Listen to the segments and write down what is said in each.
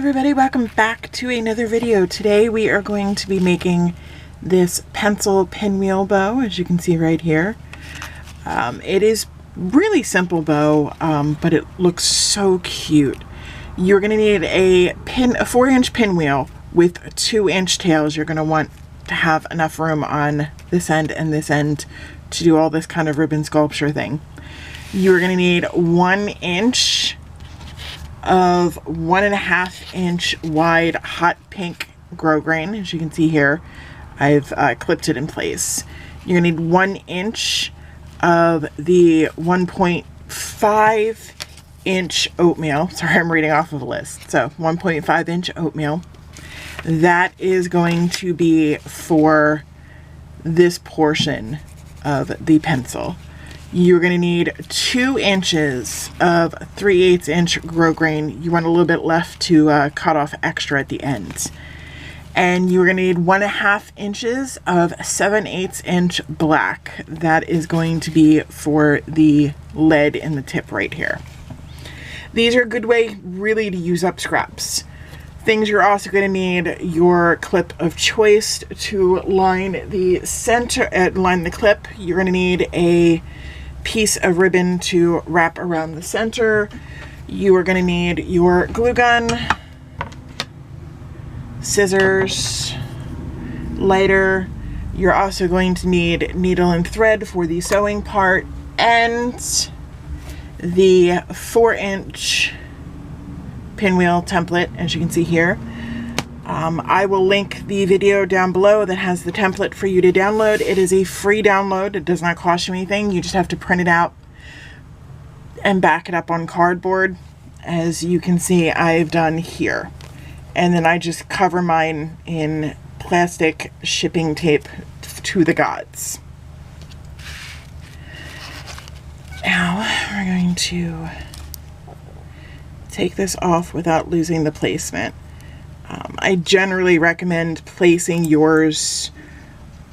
everybody, welcome back to another video. Today we are going to be making this pencil pinwheel bow, as you can see right here. It is really simple bow, but it looks so cute. You're going to need a 4-inch pinwheel with 2-inch tails. You're going to want to have enough room on this end and this end to do all this kind of ribbon sculpture thing. You're going to need 1 inch of 1.5 inch wide hot pink grosgrain. As you can see here, I've clipped it in place. You're gonna need 1 inch of the 1.5 inch oatmeal. Sorry, I'm reading off of a list. So 1.5 inch oatmeal. That is going to be for this portion of the pencil. You're going to need 2 inches of 3/8 inch grosgrain. You want a little bit left to cut off extra at the ends. And you're going to need 1.5 inches of 7/8 inch black. That is going to be for the lead in the tip right here. These are a good way really to use up scraps. Things you're also going to need: your clip of choice to line the center, line the clip. You're going to need a piece of ribbon to wrap around the center. You are going to need your glue gun, scissors, lighter. You're also going to need needle and thread for the sewing part, and the 4-inch pinwheel template, as you can see here. I will link the video down below that has the template for you to download. It is a free download. It does not cost you anything. You just have to print it out and back it up on cardboard, as you can see I've done here. And then I just cover mine in plastic shipping tape to the gods. Now we're going to take this off without losing the placement. I generally recommend placing yours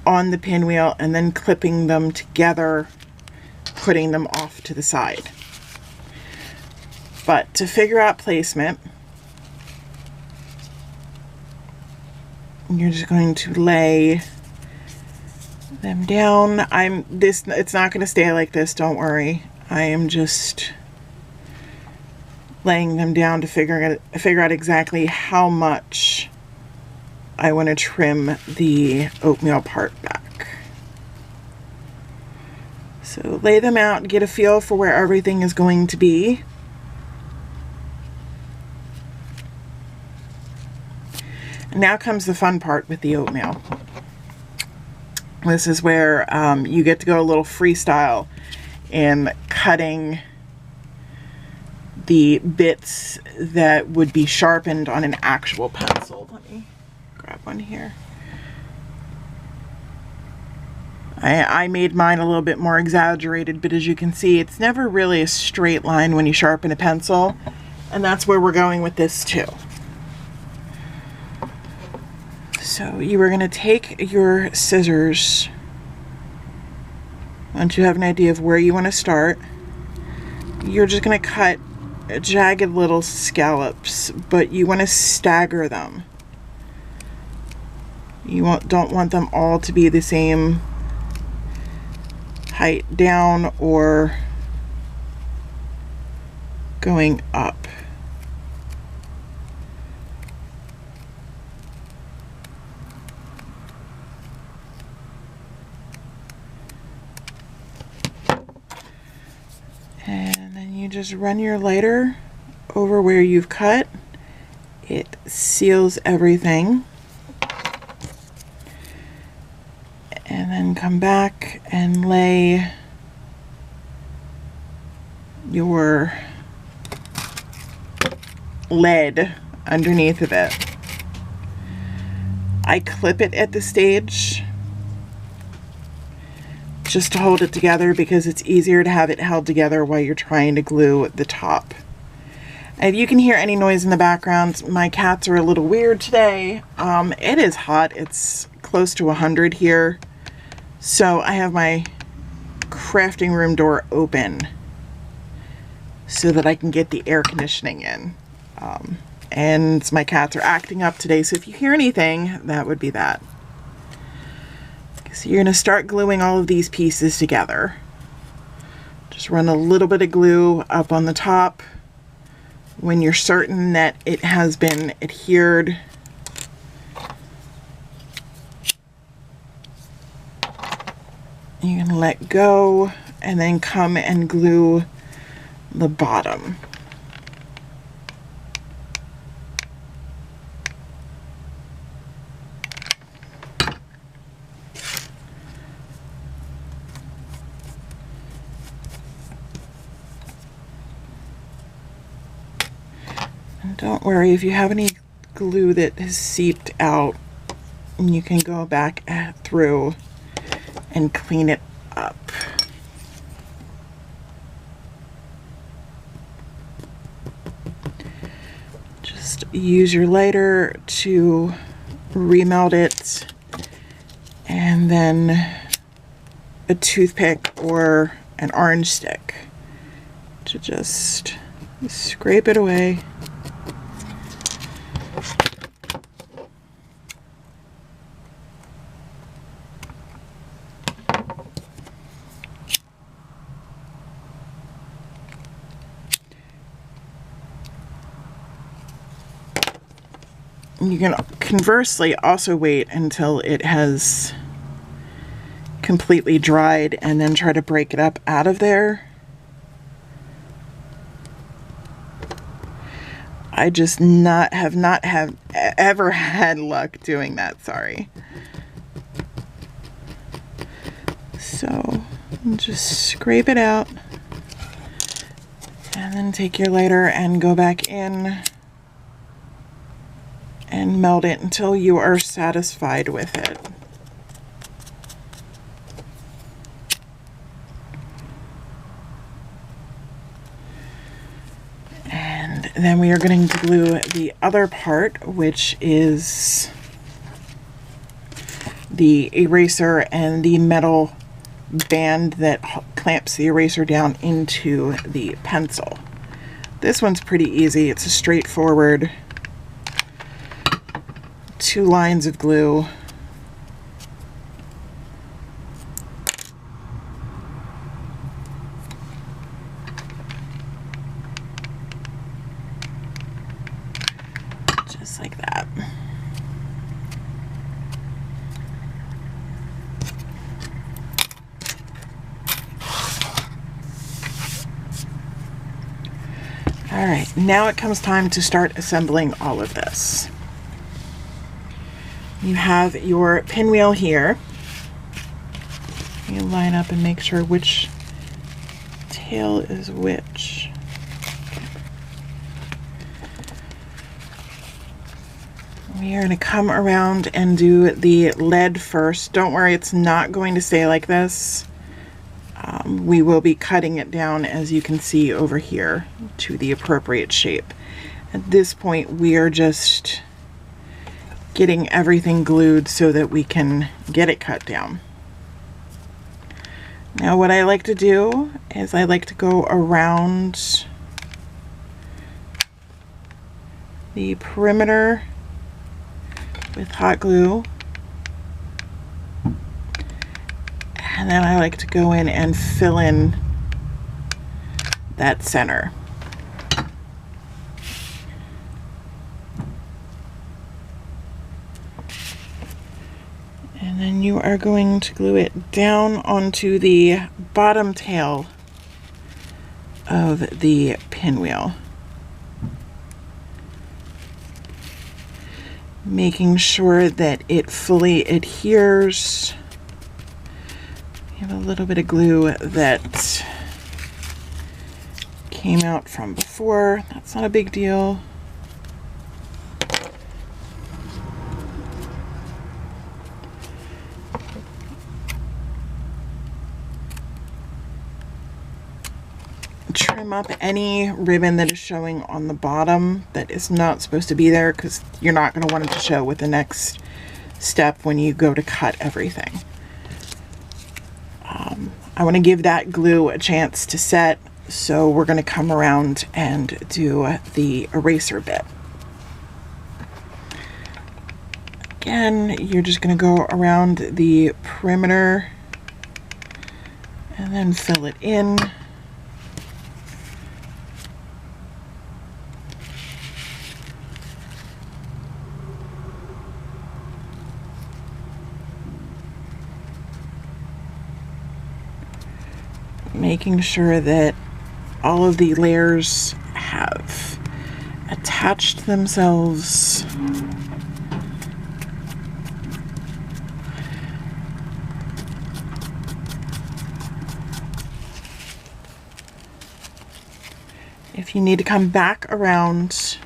on the pinwheel and then clipping them together, putting them off to the side. But to figure out placement, you're just going to lay them down. It's not going to stay like this, don't worry. I am just laying them down to figure out exactly how much I want to trim the oatmeal part back. So lay them out, get a feel for where everything is going to be. And now comes the fun part with the oatmeal. This is where you get to go a little freestyle in cutting the bits that would be sharpened on an actual pencil. Let me grab one here. I made mine a little bit more exaggerated, but as you can see, it's never really a straight line when you sharpen a pencil, and that's where we're going with this too. So you are going to take your scissors, once you have an idea of where you want to start. You're just going to cut jagged little scallops, but you want to stagger them. You don't want them all to be the same height down or going up. And then you just run your lighter over where you've cut. It seals everything. And then come back and lay your lead underneath of it. I clip it at the stage just to hold it together, because it's easier to have it held together while you're trying to glue the top. If you can hear any noise in the background, my cats are a little weird today. It is hot. It's close to 100 here. So I have my crafting room door open so that I can get the air conditioning in. and my cats are acting up today, so if you hear anything, that would be that. So you're going to start gluing all of these pieces together. Just run a little bit of glue up on the top. When you're certain that it has been adhered, you can let go and then come and glue the bottom. And don't worry if you have any glue that has seeped out, you can go back through and clean it up. Just use your lighter to remelt it, and then a toothpick or an orange stick to just scrape it away. You can conversely also wait until it has completely dried and then try to break it up out of there. I just have not ever had luck doing that, sorry. So just scrape it out and then take your lighter and go back in and melt it until you are satisfied with it. And then we are going to glue the other part, which is the eraser and the metal band that clamps the eraser down into the pencil. This one's pretty easy. It's a straightforward 2 lines of glue. Just like that. All right, now it comes time to start assembling all of this. You have your pinwheel here. You line up and make sure which tail is which. We are going to come around and do the lead first. Don't worry, it's not going to stay like this. We will be cutting it down, as you can see over here, to the appropriate shape. At this point, we are just getting everything glued so that we can get it cut down. Now what I like to do is I like to go around the perimeter with hot glue, and then I like to go in and fill in that center. And then you are going to glue it down onto the bottom tail of the pinwheel, making sure that it fully adheres. You have a little bit of glue that came out from before. That's not a big deal. Trim up any ribbon that is showing on the bottom that is not supposed to be there, because you're not going to want it to show with the next step when you go to cut everything. I want to give that glue a chance to set, so we're going to come around and do the eraser bit. again, you're just going to go around the perimeter and then fill it in. Making sure that all of the layers have attached themselves. If you need to come back around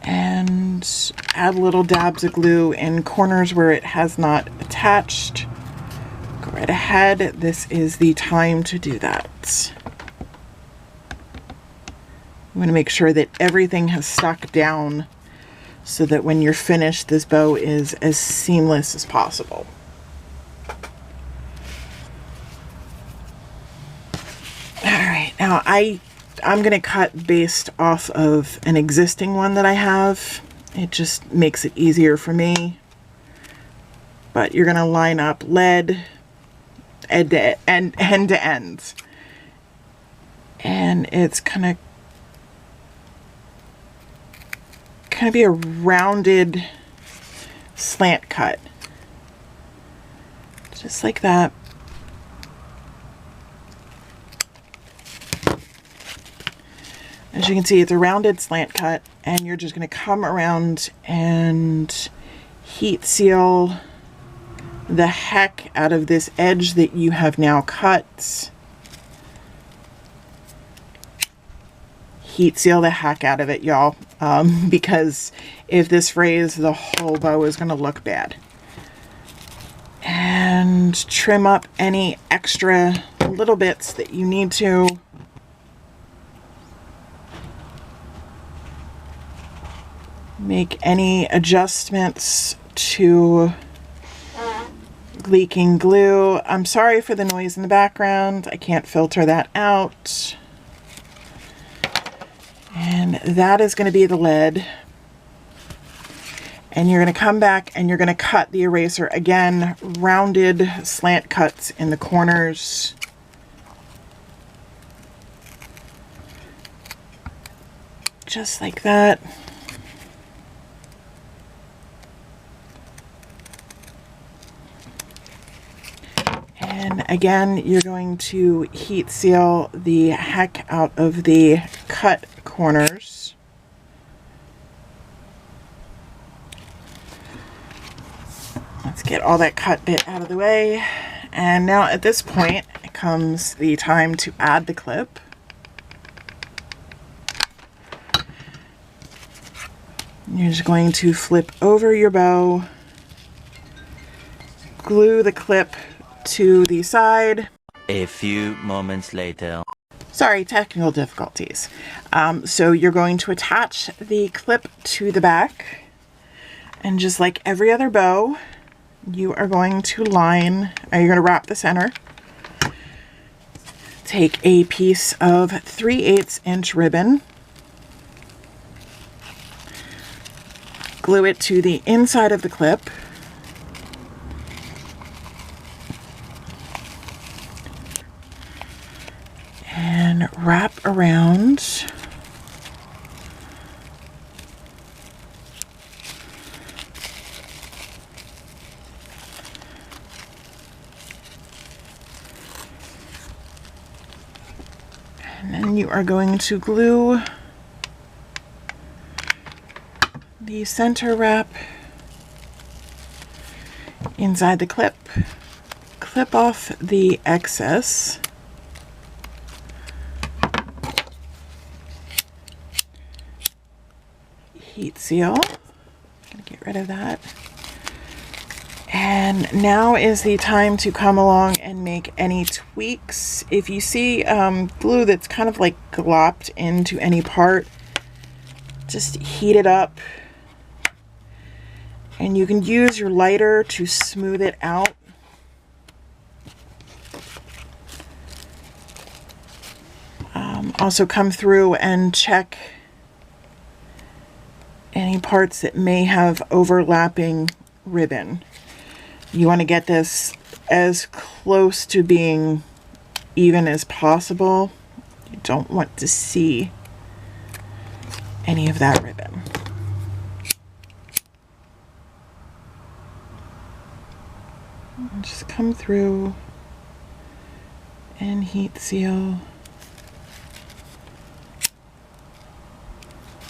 and add little dabs of glue in corners where it has not attached, go right ahead. This is the time to do that. I'm going to make sure that everything has stuck down so that when you're finished, this bow is as seamless as possible. All right, now I'm going to cut based off of an existing one that I have. It just makes it easier for me. But you're going to line up lead end to end. And it's kind of be a rounded slant cut. Just like that. As you can see, it's a rounded slant cut, and you're just going to come around and heat seal the heck out of this edge that you have now cut. Heat seal the heck out of it, y'all, because if this frays, the whole bow is going to look bad. And trim up any extra little bits that you need to. Make any adjustments to leaking glue. I'm sorry for the noise in the background. I can't filter that out. And that is going to be the lead. And you're going to come back and you're going to cut the eraser again, rounded slant cuts in the corners. Just like that. And again, you're going to heat seal the heck out of the cut corners. Let's get all that cut bit out of the way. And now at this point, it comes the time to add the clip. You're just going to flip over your bow, glue the clip to the side. A few moments later. Sorry, technical difficulties. So you're going to attach the clip to the back, and just like every other bow, you are going to you're going to wrap the center. Take a piece of 3/8 inch ribbon, glue it to the inside of the clip, and wrap around. And then you are going to glue the center wrap inside the clip. Clip off the excess. Heat seal. Gonna get rid of that. And now is the time to come along and make any tweaks. If you see glue that's kind of like glopped into any part, just heat it up. And you can use your lighter to smooth it out. Also come through and check any parts that may have overlapping ribbon. You want to get this as close to being even as possible. You don't want to see any of that ribbon. And just come through and heat seal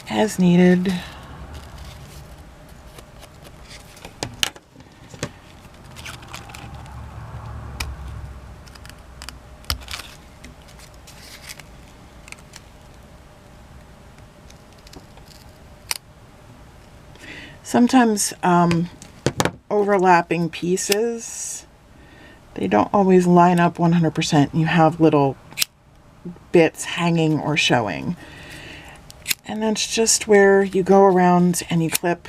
as needed. Sometimes overlapping pieces, they don't always line up 100%. You have little bits hanging or showing. And that's just where you go around and you clip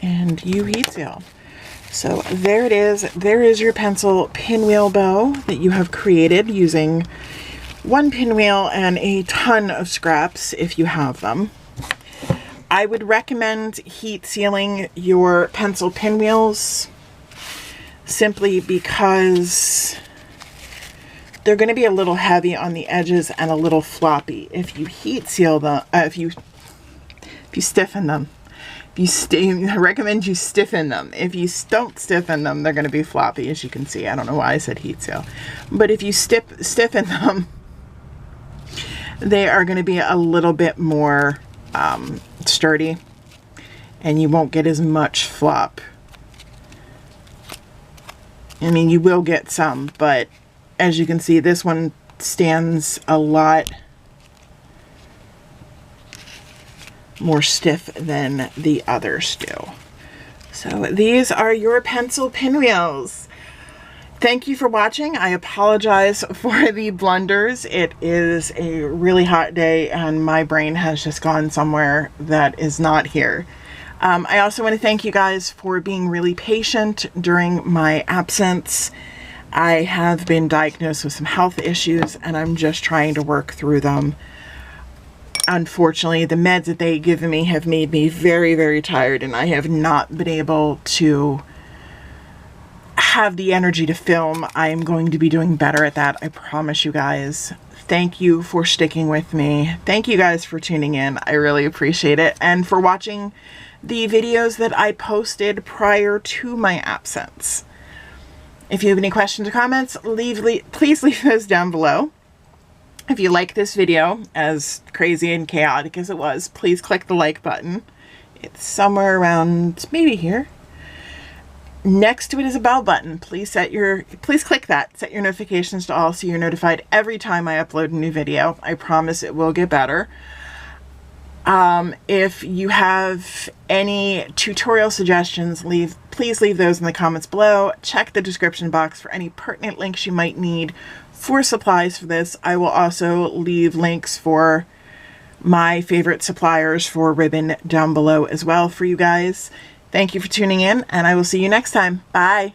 and you heat seal. So there it is. There is your pencil pinwheel bow that you have created using one pinwheel and a ton of scraps if you have them. I would recommend heat sealing your pencil pinwheels simply because they're going to be a little heavy on the edges and a little floppy. If you heat seal them, if you stiffen them, I recommend you stiffen them. If you don't stiffen them, they're going to be floppy, as you can see. I don't know why I said heat seal, but if you stiffen them, they are going to be a little bit more sturdy, and you won't get as much flop. I mean, you will get some, but as you can see, this one stands a lot more stiff than the others do. So these are your pencil pinwheels. Thank you for watching. I apologize for the blunders. It is a really hot day and my brain has just gone somewhere that is not here. I also want to thank you guys for being really patient during my absence. I have been diagnosed with some health issues and I'm just trying to work through them. Unfortunately, the meds that they've given me have made me very, very tired, and I have not been able to have the energy to film. I am going to be doing better at that, I promise you guys. Thank you for sticking with me. Thank you guys for tuning in. I really appreciate it, and for watching the videos that I posted prior to my absence. If you have any questions or comments, please leave those down below. If you like this video, as crazy and chaotic as it was, please click the like button. It's somewhere around maybe here. Next to it is a bell button. Please click that. Set your notifications to all so you're notified every time I upload a new video. I promise it will get better. If you have any tutorial suggestions, please leave those in the comments below. Check the description box for any pertinent links you might need for supplies for this. I will also leave links for my favorite suppliers for ribbon down below as well for you guys. Thank you for tuning in, and I will see you next time. Bye.